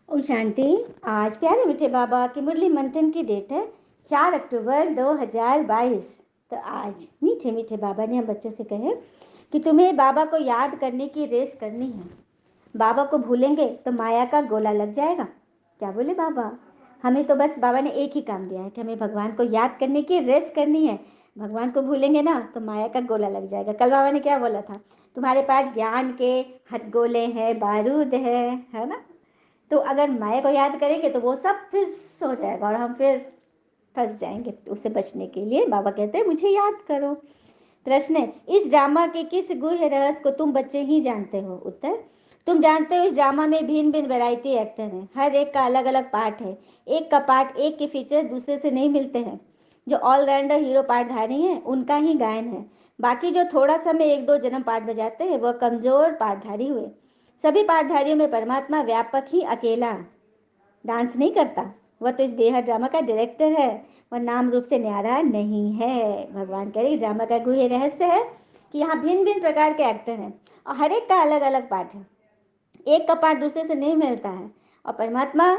ओम शांति। आज प्यारे मीठे बाबा की मुरली मंथन की डेट है 4 अक्टूबर 2022। तो आज मीठे मीठे बाबा ने हम बच्चों से कहे कि तुम्हें बाबा को याद करने की रेस करनी है। बाबा को भूलेंगे तो माया का गोला लग जाएगा। क्या बोले बाबा? हमें तो बस बाबा ने एक ही काम दिया है कि हमें भगवान को याद करने की रेस करनी है। भगवान को भूलेंगे ना तो माया का गोला लग जाएगा। कल बाबा ने क्या बोला था? तुम्हारे पास ज्ञान के हथगोले हैं, बारूद है ना। तो अगर माया को याद करेंगे तो वो सब फिस हो जाएगा और हम फिर फंस जाएंगे। तो उससे बचने के लिए बाबा कहते हैं मुझे याद करो। प्रश्न है, इस ड्रामा के किस गुह्य रहस्य को तुम बच्चे ही जानते हो? उत्तर, तुम जानते हो इस ड्रामा में भिन्न भिन्न वैरायटी एक्टर हैं। हर एक का अलग अलग पार्ट है। एक का पार्ट, एक के फीचर दूसरे से नहीं मिलते हैं। जो ऑलराउंडर हीरो पार्टधारी हैं उनका ही गायन है। बाकी जो थोड़ा सा में एक दो जन्म पार्ट बजाते हैं वह कमजोर पार्टधारी हुए। सभी पार्टधारियों में परमात्मा व्यापक ही अकेला डांस नहीं करता। वह तो इस बेहद ड्रामा का डायरेक्टर है। वह नाम रूप से न्यारा नहीं है। भगवान कह रहे ड्रामा का गुह्य रहस्य है कि यहाँ भिन्न भिन्न प्रकार के एक्टर हैं और हर एक का अलग अलग पार्ट है। एक का पार्ट दूसरे से नहीं मिलता है और परमात्मा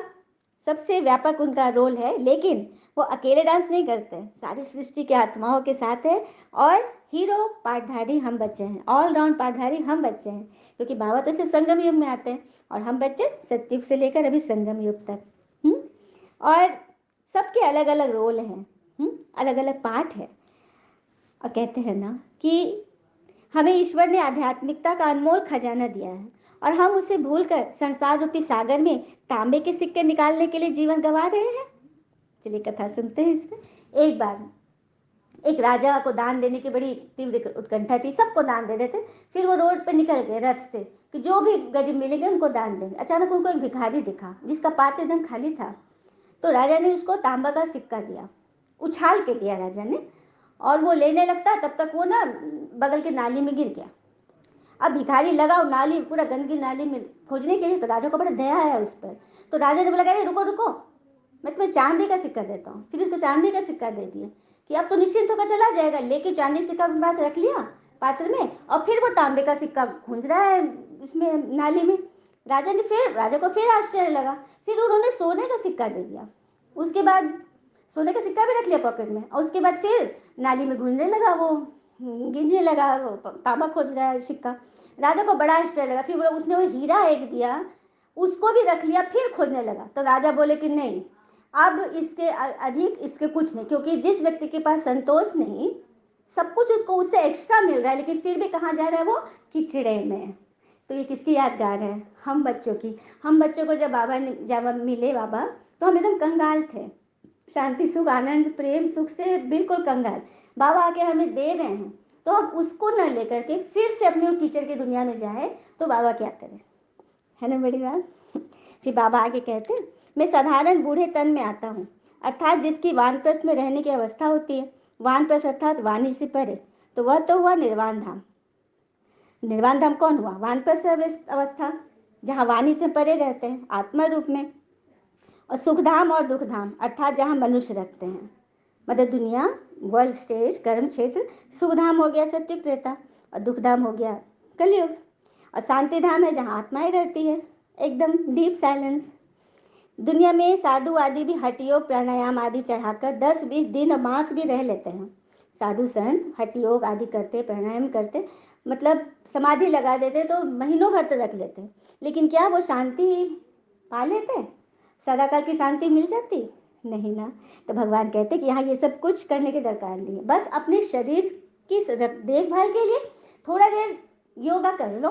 सबसे व्यापक उनका रोल है, लेकिन वो अकेले डांस नहीं करते, सारी सृष्टि के आत्माओं के साथ है। और हीरो पार्टधारी हम बच्चे हैं, ऑलराउंड पार्टधारी हम बच्चे हैं, क्योंकि बाबा तो सिर्फ संगम युग में आते हैं और हम बच्चे सतयुग से लेकर अभी संगम युग तक। और सबके अलग अलग रोल हैं, अलग अलग पार्ट है। और कहते हैं ना कि हमें ईश्वर ने आध्यात्मिकता का अनमोल खजाना दिया है और हम उसे भूलकर संसार रूपी सागर में तांबे के सिक्के निकालने के लिए जीवन गंवा रहे हैं। चलिए कथा सुनते हैं इसमें। एक बार एक राजा को दान देने की बड़ी तीव्र उत्कंठा थी। सबको दान दे रहे थे। फिर वो रोड पे निकल गए रथ से कि जो भी गरीब मिलेंगे उनको दान देंगे। अचानक उनको एक भिखारी दिखा जिसका पात्र एकदम खाली था। तो राजा ने उसको तांबा का सिक्का दिया, उछाल के दिया राजा ने। और वो लेने लगता तब तक वो ना बगल के नाली में गिर गया। अब भिखारी लगा और नाली, पूरा गंदगी नाली में खोजने के लिए। तो राजा को बड़ा दया आया उस पर। तो राजा ने बोला, अरे रुको रुको, मैं तुम्हें चांदी का सिक्का देता हूँ। फिर उसको चांदी का सिक्का दे दिया कि अब तो निश्चिंत होकर चला जाएगा। लेकिन चांदी सिक्का अपने पास रख लिया पात्र में और फिर वो तांबे का सिक्का खूंज रहा है इसमें नाली में। राजा को फिर आश्चर्य लगा। फिर उन्होंने सोने का सिक्का दे दिया। उसके बाद सोने का सिक्का भी रख लिया पॉकेट में और उसके बाद फिर नाली में घूमने लगा वो, गिरने लगा, वो तांबा खोज रहा है सिक्का। राजा को बड़ा आश्चर्य लगा। फिर उसने वो हीरा एक दिया, उसको भी रख लिया, फिर खोजने लगा। तो राजा बोले कि नहीं, अब इसके अधिक इसके कुछ नहीं, क्योंकि जिस व्यक्ति के पास संतोष नहीं, सब कुछ उसको उससे एक्स्ट्रा मिल रहा है, लेकिन फिर भी कहाँ जा रहा है वो? कीचड़े में। तो ये किसकी यादगार है? हम बच्चों की। हम बच्चों को जब मिले बाबा तो हम एकदम कंगाल थे, शांति सुख आनंद प्रेम सुख से बिल्कुल कंगाल। बाबा आके हमें दे रहे हैं तो हम उसको न लेकर के फिर से अपने कीचड़ की दुनिया में जाए तो बाबा क्या करें? है ना बड़ी बात। फिर बाबा आगे कहते हैं, मैं साधारण बूढ़े तन में आता हूँ, अर्थात जिसकी वानप्रस्थ में रहने की अवस्था होती है। वानप्रस्थ अर्थात वाणी से परे, तो वह तो हुआ निर्वाण धाम। निर्वाण धाम कौन हुआ? वानप्रस्थ अवस्था, जहाँ वाणी से परे रहते हैं आत्मा रूप में। और सुखधाम और दुखधाम अर्थात जहाँ मनुष्य रखते हैं, मतलब दुनिया, वर्ल्ड स्टेज, कर्म क्षेत्र। सुखधाम हो गया सत्युग त्रेता और दुखधाम हो गया कलयुग। और शांति धाम है जहाँ आत्माएं रहती है, एकदम डीप साइलेंस। दुनिया में साधु आदि भी हठ योग प्राणायाम आदि चढ़ाकर 10-20 दिन और मास भी रह लेते हैं। साधु संत हठ योग आदि करते, प्राणायाम करते, मतलब समाधि लगा देते तो महीनों भर तो रख लेते। लेकिन क्या वो शांति पा लेते? सदाकाल की शांति मिल जाती? नहीं ना। तो भगवान कहते कि यहाँ ये सब कुछ करने की दरकार नहीं है। बस अपने शरीर की देखभाल के लिए थोड़ा देर योगा कर लो,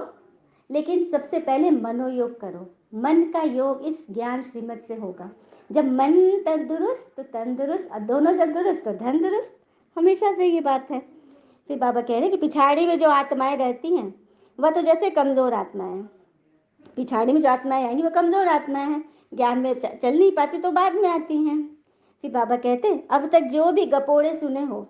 लेकिन सबसे पहले मनोयोग करो। मन का योग इस ज्ञान श्रीमत से होगा। जब मन तंदुरुस्त तो तंदुरुस्त, और दोनों जब दुरुस्त तो धन दुरुस्त। हमेशा से ये बात है। फिर बाबा कह रहे हैं कि पिछाड़ी में जो आत्माएं रहती हैं वह तो जैसे कमजोर आत्माएं। पिछाड़ी में जो आत्माएं आएंगी वो कमजोर आत्माएं हैं, ज्ञान में चल नहीं पाती तो बाद में आती हैं। फिर बाबा कहते हैं, अब तक जो भी गपोड़े सुने हो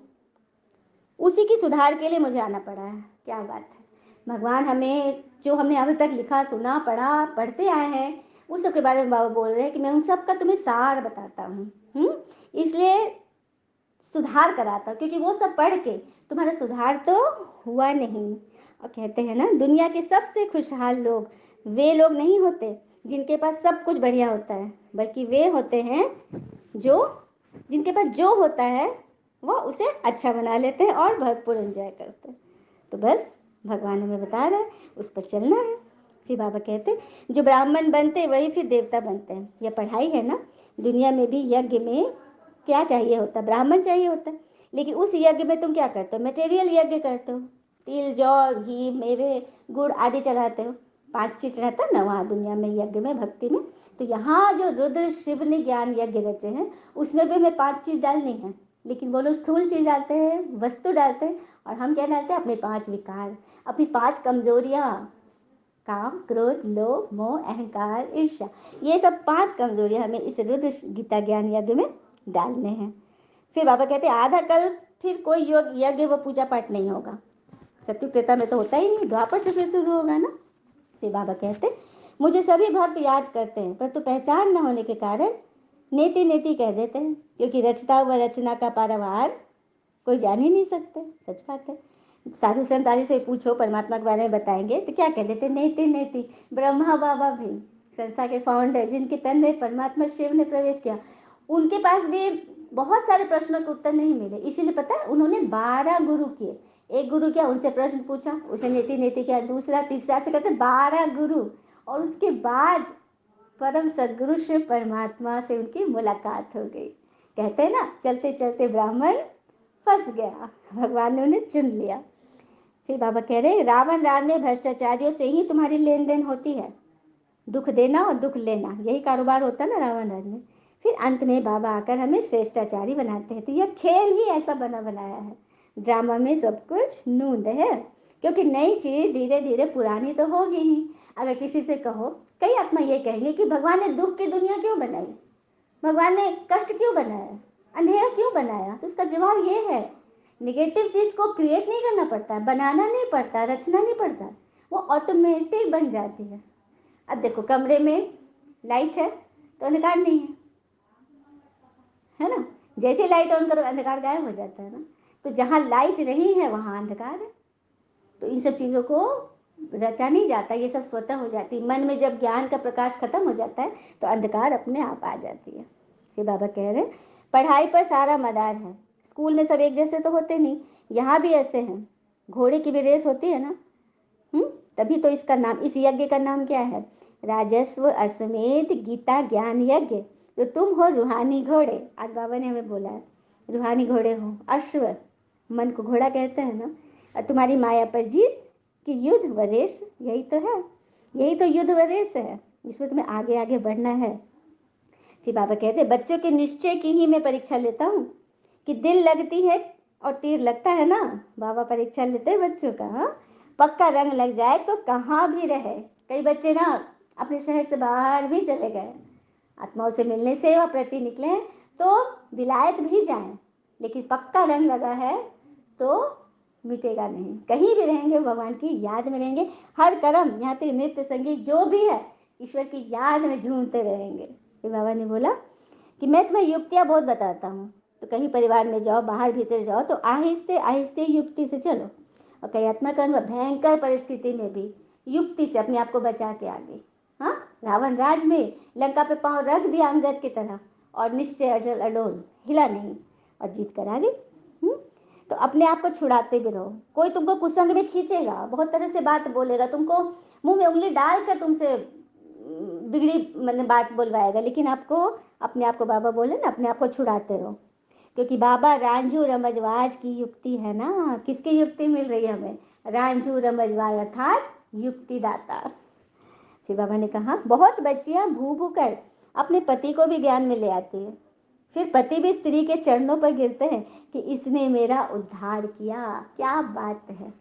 उसी की सुधार के लिए मुझे आना पड़ा है। क्या बात है। भगवान हमें जो हमने अभी तक लिखा सुना पढ़ा पढ़ते आए हैं उस सब के बारे में बाबा बोल रहे हैं कि मैं उन सब का तुम्हें सार बताता हूँ। इसलिए सुधार कराता हूँ, क्योंकि वो सब पढ़ के तुम्हारा सुधार तो हुआ नहीं। और कहते हैं ना, दुनिया के सबसे खुशहाल लोग वे लोग नहीं होते जिनके पास सब कुछ बढ़िया होता है, बल्कि वे होते हैं जो जिनके पास जो होता है वो उसे अच्छा बना लेते हैं और भरपूर एंजॉय करते हैं। तो बस भगवान हमें बता रहे हैं उस पर चलना है। फिर बाबा कहते हैं जो ब्राह्मण बनते हैं वही फिर देवता बनते हैं। यह पढ़ाई है ना। दुनिया में भी यज्ञ में क्या चाहिए होता है? ब्राह्मण चाहिए होता है। लेकिन उस यज्ञ में तुम क्या करते हो? मटेरियल यज्ञ करते हो, तिल जौ घी मेवे गुड़ आदि चढ़ाते हो। 5 चीज रहता है ना वहाँ दुनिया में यज्ञ में भक्ति में। तो यहाँ जो रुद्र शिव ने ज्ञान यज्ञ रचे हैं उसमें भी हमें 5 चीज डालनी है। लेकिन वो लोग स्थूल चीज डालते हैं, वस्तु डालते हैं, और हम क्या डालते हैं? अपने 5 विकार, अपनी 5 कमजोरियाँ, काम क्रोध लोभ मोह अहंकार ईर्ष्या। ये सब 5 कमजोरियाँ हमें इस रुद्र गीता ज्ञान यज्ञ में डालने हैं। फिर बाबा कहते हैं आधा कल फिर कोई योग यज्ञ व पूजा पाठ नहीं होगा। सत्युग त्रेता में तो होता ही नहीं, द्वापर से फिर शुरू होगा ना। फिर बाबा कहते मुझे सभी भक्त याद करते हैं परंतु पहचान न होने के कारण नेति नेति कह देते हैं, क्योंकि रचता व रचना का पारावार कोई जान ही नहीं सकते। सच बात है। साधु संत आदि से पूछो परमात्मा के बारे में बताएंगे तो क्या कह देते? नेति नेति। ब्रह्मा बाबा भी संस्था के फाउंडर जिनके तन में परमात्मा शिव ने प्रवेश किया, उनके पास भी बहुत सारे प्रश्नों के उत्तर नहीं मिले। इसीलिए पता है उन्होंने 12 गुरु किए। एक गुरु क्या उनसे प्रश्न पूछा, उसे नेति नेति किया, दूसरा तीसरा से कहते 12 गुरु, और उसके बाद परम सदगुरु शिव परमात्मा से उनकी मुलाकात हो गई। कहते हैं ना चलते चलते ब्राह्मण फंस गया, भगवान ने उन्हें चुन लिया। फिर बाबा कह रहे रावण राज में भ्रष्टाचारियों से ही तुम्हारी लेन देन होती है। दुख देना और दुख लेना यही कारोबार होता है ना रावण राज में। फिर अंत में बाबा आकर हमें श्रेष्ठाचारी बनाते हैं। तो यह खेल ही ऐसा बना बनाया है। ड्रामा में सब कुछ नूंद है, क्योंकि नई चीज धीरे धीरे पुरानी तो होगी ही। अगर किसी से कहो, कई आत्मा ये कहेंगे कि भगवान ने दुख की दुनिया क्यों बनाई, भगवान ने कष्ट क्यों बनाया, अंधेरा क्यों बनाया, तो उसका जवाब ये है निगेटिव चीज को क्रिएट नहीं करना पड़ता, बनाना नहीं पड़ता, रचना नहीं पड़ता, वो ऑटोमेटिक बन जाती है। अब देखो कमरे में लाइट है तो अंधकार नहीं है ना। जैसे लाइट ऑन करो अंधकार गायब हो जाता है ना। तो जहाँ लाइट नहीं है वहाँ अंधकार है। तो इन सब चीज़ों को रचा नहीं जाता, ये सब स्वतः हो जाती है। मन में जब ज्ञान का प्रकाश खत्म हो जाता है तो अंधकार अपने आप आ जाती है। फिर बाबा कह रहे हैं पढ़ाई पर सारा मदार है। स्कूल में सब एक जैसे तो होते नहीं, यहाँ भी ऐसे हैं। घोड़े की भी रेस होती है ना। तभी तो इसका नाम, इस यज्ञ का नाम क्या है? राजस्व अश्वमेध गीता ज्ञान यज्ञ। तो तुम हो रूहानी घोड़े। आज बाबा ने हमें बोला है रूहानी घोड़े हो। अश्व मन को घोड़ा कहते हैं ना। और तुम्हारी माया पर जीत कि युद्ध व रेस, यही तो है, यही तो युद्ध व रेस है, इसमें तुम्हें आगे आगे बढ़ना है। फिर बाबा कहते हैं बच्चों के निश्चय की ही मैं परीक्षा लेता हूँ कि दिल लगती है और तीर लगता है ना। बाबा परीक्षा लेते हैं बच्चों का। हाँ, पक्का रंग लग जाए तो कहाँ भी रहे। कई बच्चे ना अपने शहर से बाहर भी चले गए, आत्माओं से मिलने सेवा प्रति निकले हैं, तो विलायत भी जाएं, लेकिन पक्का रंग लगा है तो मिटेगा नहीं। कहीं भी रहेंगे भगवान की याद में रहेंगे। हर कर्म यहाँ तक नृत्य संगीत जो भी है ईश्वर की याद में झूमते रहेंगे। फिर बाबा ने बोला कि मैं तुम्हें युक्तियाँ बहुत बताता हूँ, तो कहीं परिवार में जाओ बाहर भीतर जाओ तो आहिस्ते आहिस्ते युक्ति से चलो। और कई आत्मा का भयंकर परिस्थिति में भी युक्ति से अपने आप को बचा के आ गई। हाँ, रावण राज में लंका पे पांव रख दिया अंगद की तरह, और निश्चय अटल अडोल, हिला नहीं, और जीत कर आ गई। तो अपने आप को छुड़ाते भी रहो। कोई तुमको कुसंग में खींचेगा, बहुत तरह से बात बोलेगा, तुमको मुंह में उंगली डालकर तुमसे बिगड़ी मतलब बात बोलवाएगा, लेकिन आपको अपने आप को बाबा बोले ना अपने आप को छुड़ाते रहो। क्योंकि बाबा रांझू रमजवाज की युक्ति है ना। किसकी युक्ति मिल रही है हमें? रांझू रमजवाज अर्थात युक्ति दाता। फिर बाबा ने कहा बहुत बच्चियां भू भू कर अपने पति को भी ज्ञान में ले आती है, फिर पति भी स्त्री के चरणों पर गिरते हैं कि इसने मेरा उद्धार किया। क्या बात है।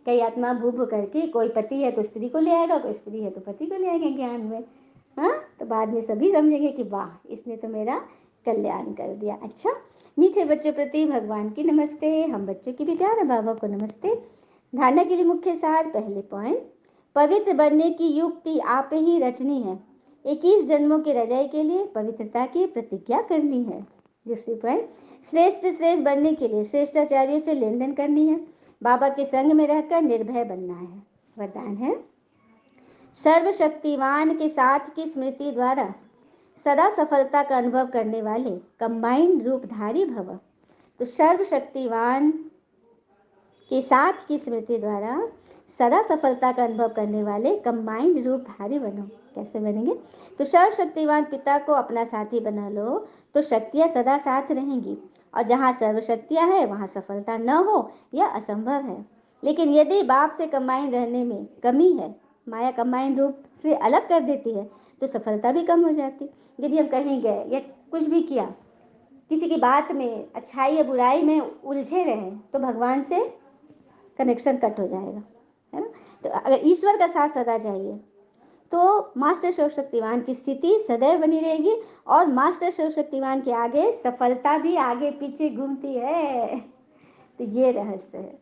कई आत्मा भू भू करके, कोई पति है तो स्त्री को ले आएगा, कोई स्त्री है तो पति को ले आएंगे ज्ञान में। हाँ, तो बाद में सभी समझेंगे कि वाह इसने तो मेरा कल्याण कर दिया। अच्छा, मीठे बच्चों प्रति भगवान की नमस्ते, हम बच्चों की भी प्यारे बाबा को नमस्ते। धारणा के लिए मुख्य सार, पहले पॉइंट, पवित्र बनने की युक्ति आप ही रचनी है। 21 जन्मों की रजाई के लिए पवित्रता की प्रतिज्ञा करनी है। दूसरी पॉइंट, श्रेष्ठ श्रेष्ठ बनने के लिए श्रेष्ठाचार्यों से लेन देन करनी है। बाबा के संग में रहकर निर्भय बनना है। वरदान है सर्वशक्तिमान के साथ की स्मृति द्वारा सदा सफलता का अनुभव करने वाले कंबाइंड रूपधारी भव। तो सर्वशक्तिवान के साथ की स्मृति द्वारा सदा सफलता का अनुभव करने वाले कंबाइंड रूपधारी बनो। कैसे बनेंगे? तो सर्वशक्तिवान पिता को अपना साथी बना लो तो शक्तियां सदा साथ रहेंगी, और जहाँ सर्वशक्तियां है वहाँ सफलता न हो यह असंभव है। लेकिन यदि बाप से कंबाइंड रहने में कमी है, माया कंबाइंड रूप से अलग कर देती है, तो सफलता भी कम हो जाती। यदि हम कहीं गए या कुछ भी किया, किसी की बात में अच्छाई या बुराई में उलझे रहें, तो भगवान से कनेक्शन कट हो जाएगा, है ना। तो अगर ईश्वर का साथ सदा चाहिए तो मास्टर सर्वशक्तिवान की स्थिति सदैव बनी रहेगी, और मास्टर सर्वशक्तिवान के आगे सफलता भी आगे पीछे घूमती है। तो ये रहस्य है।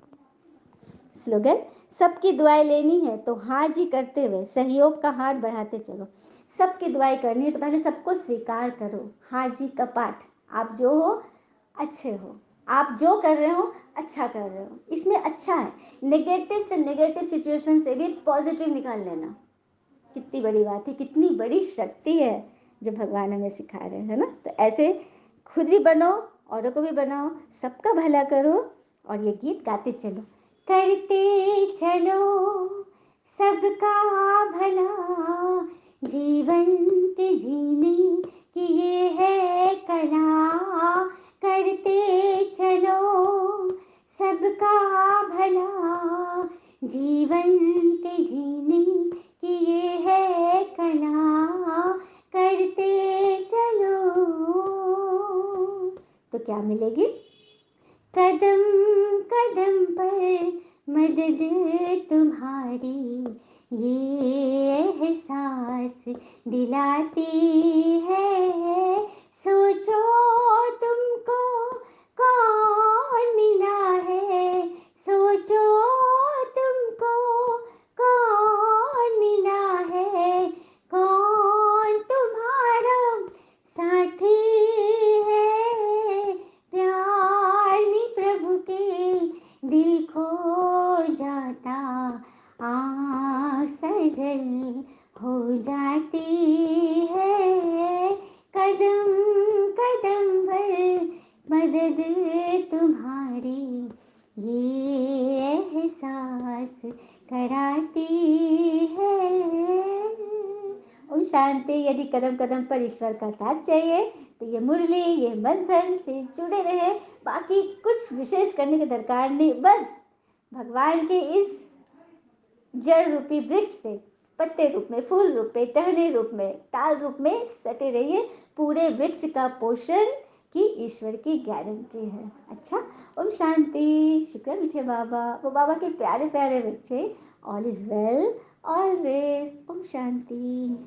स्लोगन, सबकी दुआएं लेनी है तो हाँ जी करते हुए सहयोग का हाथ बढ़ाते चलो। सबकी दुआएं करनी है तो पहले सबको स्वीकार करो। हाँ जी का पाठ, आप जो हो अच्छे हो, आप जो कर रहे हो अच्छा कर रहे हो, इसमें अच्छा है। नेगेटिव से नेगेटिव सिचुएशन से भी पॉजिटिव निकाल लेना, कितनी बड़ी बात है, कितनी बड़ी शक्ति है जो भगवान हमें सिखा रहे हैं, है ना। तो ऐसे खुद भी बनो, औरों को भी बनाओ, सबका भला करो, और ये गीत गाते चलो। करते चलो सबका भला, जीवन के जीने की ये है कला। करते चलो सबका भला, जीवन के जीने की ये है कला। करते चलो तो क्या मिलेगी? कदम कदम पर मदद तुम्हारी, ये एहसास दिलाती है। सोचो तुमको कौन मिला है, सोचो तुमको कौन मिला है, कौन तुम्हारा साथी है। प्यार में प्रभु के दिल खो जाता, आँख सजल हो जाती है। कदम कदम पर मदद तुम्हारी, ये एहसास कराती है। ओम शांति। यदि कदम कदम पर ईश्वर का साथ चाहिए तो ये मुरली, ये मंथन से जुड़े रहे। बाकी कुछ विशेष करने की दरकार नहीं, बस भगवान के इस जड़ रूपी वृक्ष से पत्ते रूप में, फूल रूप में, टहनी रूप में, ताल रूप में सटे रहिए। पूरे वृक्ष का पोषण की ईश्वर की गारंटी है। अच्छा, ओम शांति। शुक्र मीठे बाबा, वो बाबा के प्यारे प्यारे बच्चे। All is well always. ओम शांति।